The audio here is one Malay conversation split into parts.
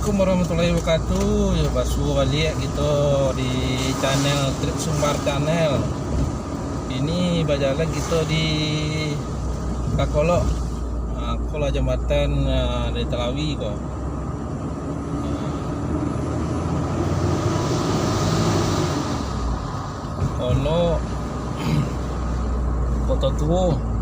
Assalamualaikum warahmatullahi wabarakatuh. Ya basu balik gitu di channel Trip Sumbar Channel. Ini berjalan gitu di Kakolok, Kola Jambatan dari Telawi kok. Kolok Kota Tua.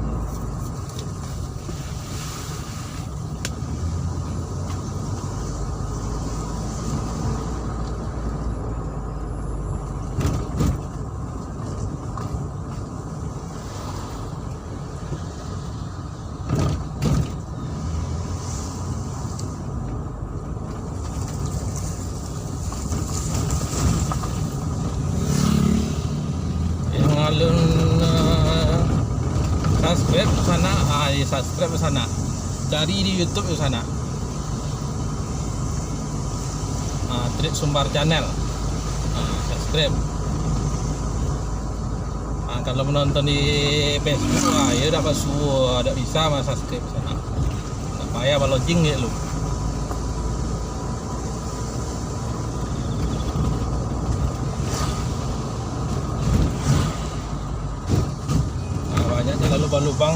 Alun subscribe sana, subscribe sana, dari di YouTube di sana, Trip Sumbar Channel, subscribe. Kalau menonton di Facebook, ya dapat ada bisa mas subscribe sana. Tak payah balojing ya lu. Lubang-lubang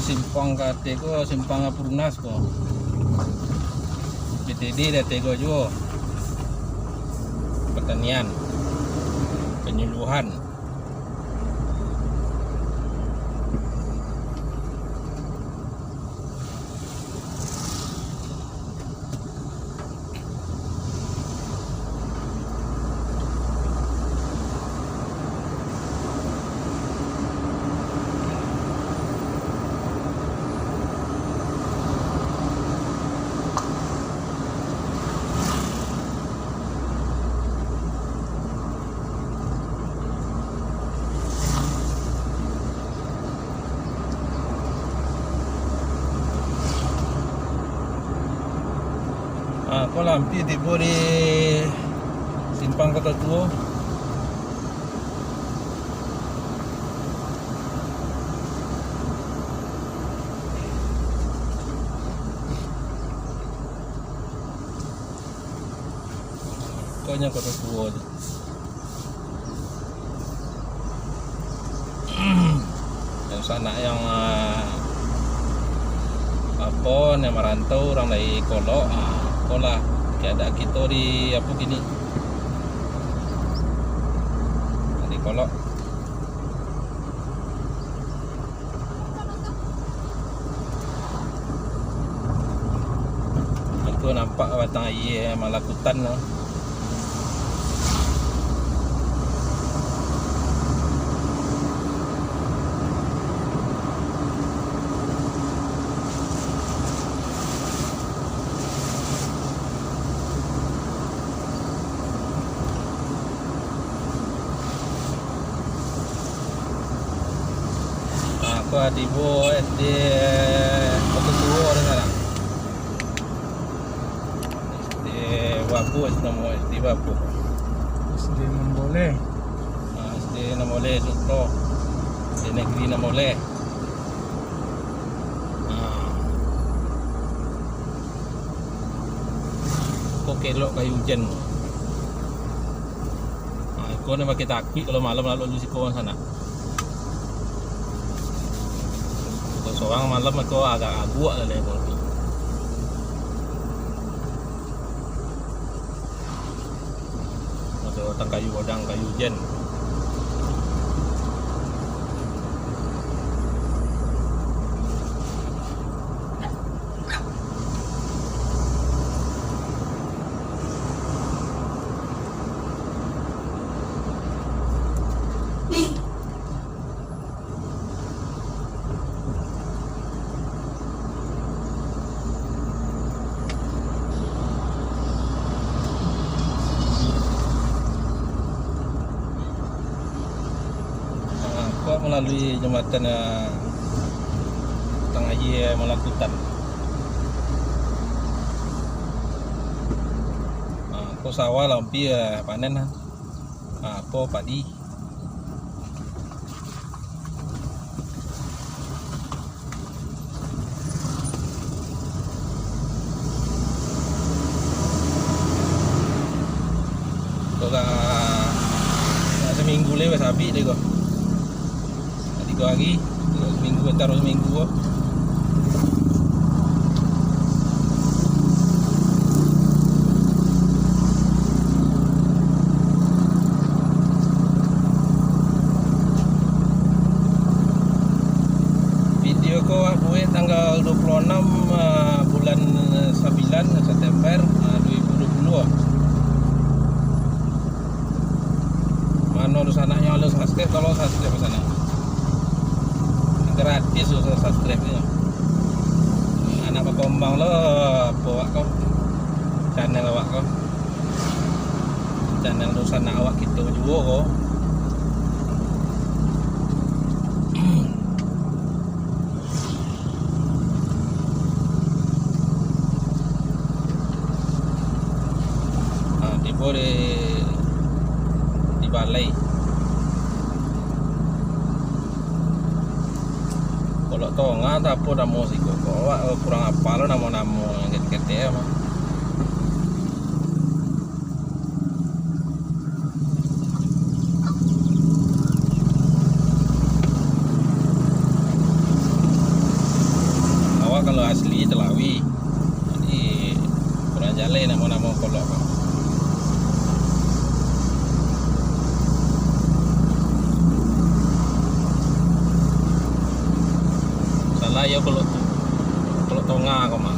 simpang kate ko simpang Purnas ko BTD date ko juga pertanian penyuluhan. Kau lampi tiba di simpang Kota Tua. Kau nya Kota Tua. Yang sana yang apa yang merantau orang dari Kolok. Kola kayak ada kita di apa gini di Kolok. Aku nampak batang air Malakutan no. Apa tibo SD Kota Tua ada sana. SD Wapu nama SD Wapu. SD Namboleh. SD Namboleh Sukro. SD Negeri Namboleh. Kok kelok kayu hujan. Kau ni pakai takut kalau malam lalu si kawan sana. Seorang malam aku agak agak lah level. Ada otang kayu odang kayu jen. Melalui jembatan Tengah Air Malakutan. Ko sawah lampi panen ko padi. boleh wasabi deh kok. 3 hari, seminggu taruh seminggu kok. Video ko buat tanggal 26 bulan 9 September 2020. Mana harus anaknya harus subscribe, tolong subscribe sana. Gratis usah subscribe nya. Anak berkembang lo bawa kau channel awak kau. Channel urusan awak kita juga kau. Tiba di balai. Kalau tonga tak apa nama si kok. Kurang apa lo nama-nama yang kete mah. Awak kalau asli Telawi. Jadi kurang jalan nama-nama kolok. Salah ya kalau tonga kau mah.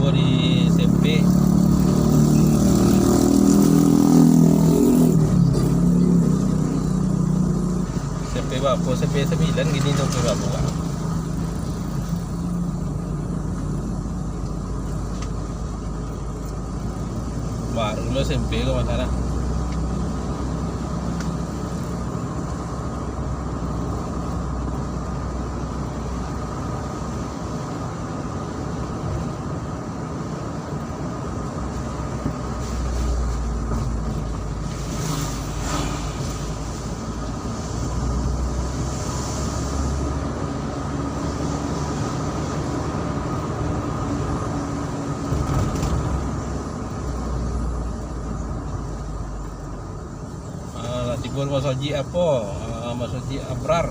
Di SMP berapa? SMP 9 gini tuh berapa kan? Baru lo SMP ke mana? Tibur masaji apa? Masaji Abrar.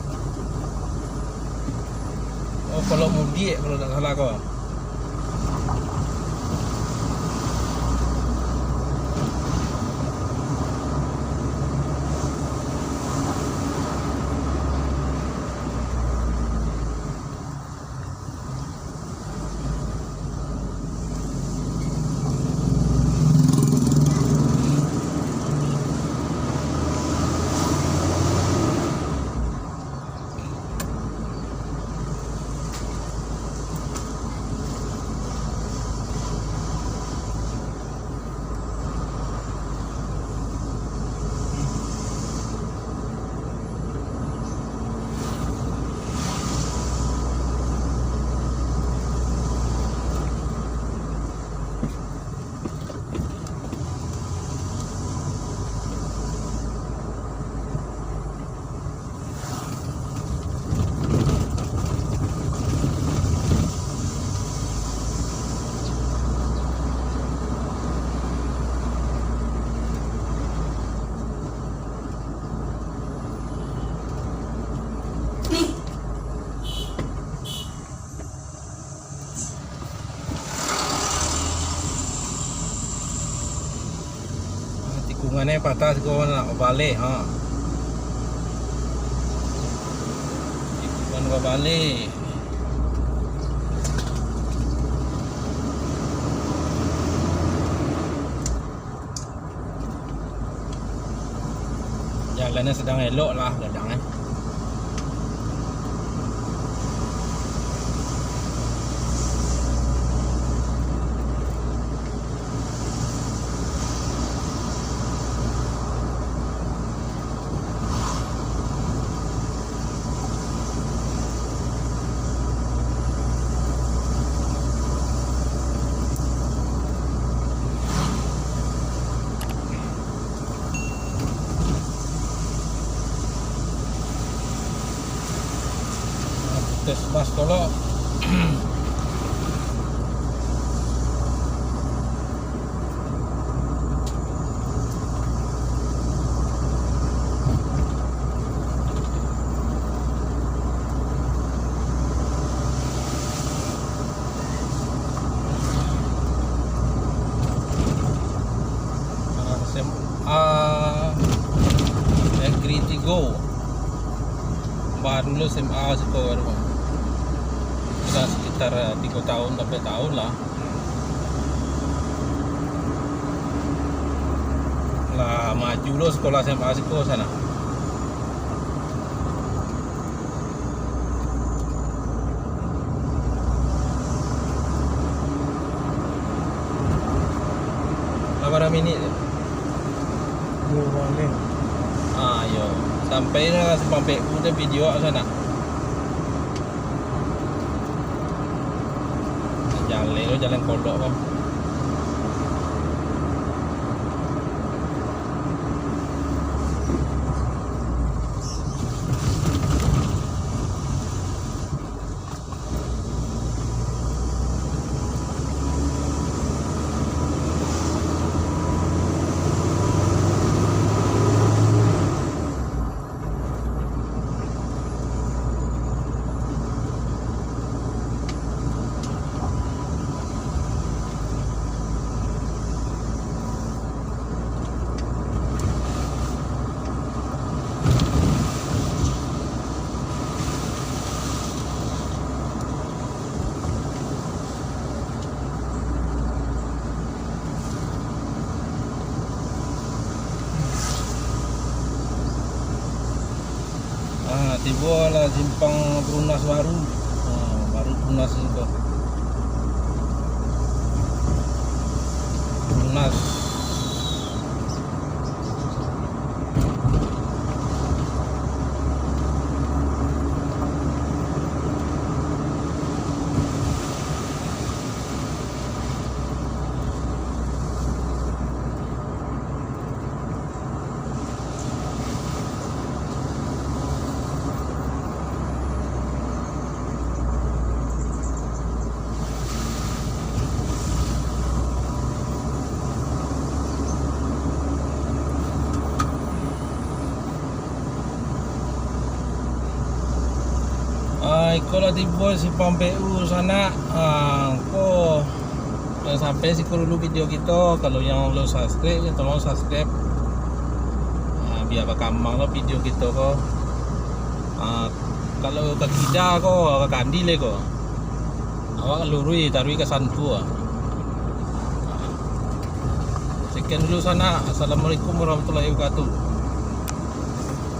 Oh kalau mudi kalau tak salah kau. Tikungannya patah kau nak balik ha. gua balik. Jalannya sedang elok lah kadang. Tes mas kalau SMA Negeri 3 baru dulu SMA sih baru sudah sekitar 3 tahun sampai tahun lah maju lo sekolah SMA Siko sana. Berapa minit? 2 balik. Ayo sampai lah sampai udah video sana. Jalan kodok kok. Tiba lah simpang Brunas baru. Baru Brunas itu. Brunas. Kalau tiba simpang PU sana, kok sampai sih dulu video kita. Kalau yang belum subscribe, ya tolong subscribe. Biar berkembang lo video kita kok. Kalau ke Kida kok, ke Kandil kok. Awak lurui tarui ke Santu. Sekian dulu sana. Assalamualaikum warahmatullahi wabarakatuh.